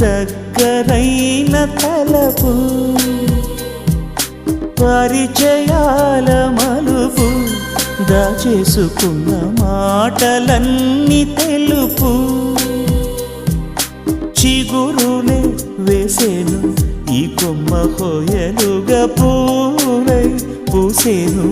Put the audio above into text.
దగ్గరైన తలపు పరిచయాల మలుపు దాచేసుకున్న మాటలన్నీ తెలుపు చిగురులే వేసేను ఈ కొమ్మ హోయలుగా పూలై పూసేను